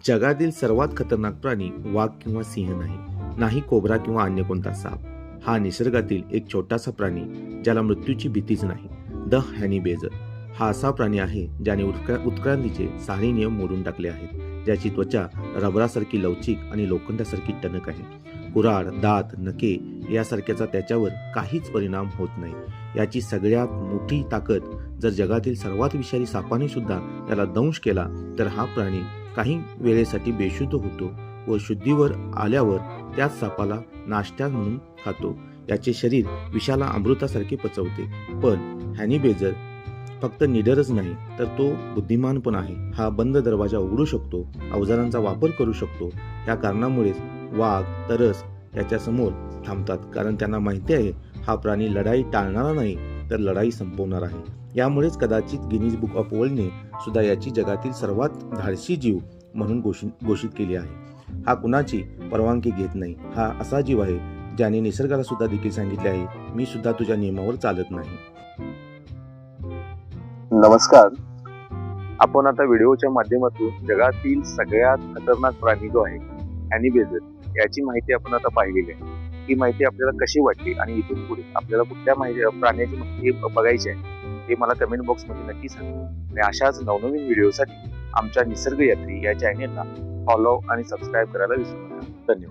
जगातील सर्वात खतरनाक प्राणी वाघ किंवा सिंह नाही, नाही कोब्रा किंवा अन्य कोणता साप. हा निसर्गातील एक छोटासा प्राणी ज्याला मृत्यूची भीतीच नाही. द हॅनी बेजर हा असा प्राणी आहे ज्याने उत्क्रांतीचे सारे नियम मोडून टाकले आहेत. ज्याची त्वचा रबरासारखी लवचिक आणि लोखंडासारखी टणक आहे. कुऱ्हाड, दात, नखे यासारख्याचा त्याच्यावर काहीच परिणाम होत नाही. याची सगळ्यात मोठी ताकद, जर जगातील सर्वात विषारी सापाने सुद्धा त्याला दंश केला तर हा प्राणी काही वेळेसाठी बेशुद्ध होतो व शुद्धीवर आल्यावर त्याच सापाला नाश्ता म्हणून खातो. याचे शरीर विषाला अमृतासारखे पचवते. पण हॅनी बेजर फक्त निडरच नाही तर तो बुद्धिमान पण आहे. हा बंद दरवाजा उघडू शकतो, अवजारांचा वापर करू शकतो. या कारणामुळेच वाघ, तरस याच्या समोर थांबतात, कारण त्यांना माहिती आहे हा प्राणी लढाई टाळणारा नाही तर लढाई संपवणार आहे. यामुळेच कदाचित गिनीज बुक ऑफ वर्ल्डने सुद्धा याची जगातील सर्वात धाडसी जीव म्हणून घोषित केली आहे. हा कुणाची परवानगी घेत नाही. हा असा जीव आहे ज्याने निसर्गाला सुद्धा देखील सांगितले आहे, मी सुद्धा तुझ्या नियमावर चालत नाही. नमस्कार. आपण आता व्हिडिओच्या माध्यमातून जगातील सगळ्यात खतरनाक प्राणी जो आहे हॅनी बेजर याची माहिती आपण आता पाहिलेली आहे. ही माहिती आपल्याला कशी वाटली आणि इथून पुढे आपल्याला कुठल्या प्राण्याची माहिती बघायची आहे हे मला कमेंट बॉक्समध्ये नक्की सांगा. आणि अशाच नवनवीन व्हिडिओसाठी आमच्या निसर्ग यात्री या चॅनेलला फॉलो आणि सबस्क्राईब करायला विसरू नका. धन्यवाद.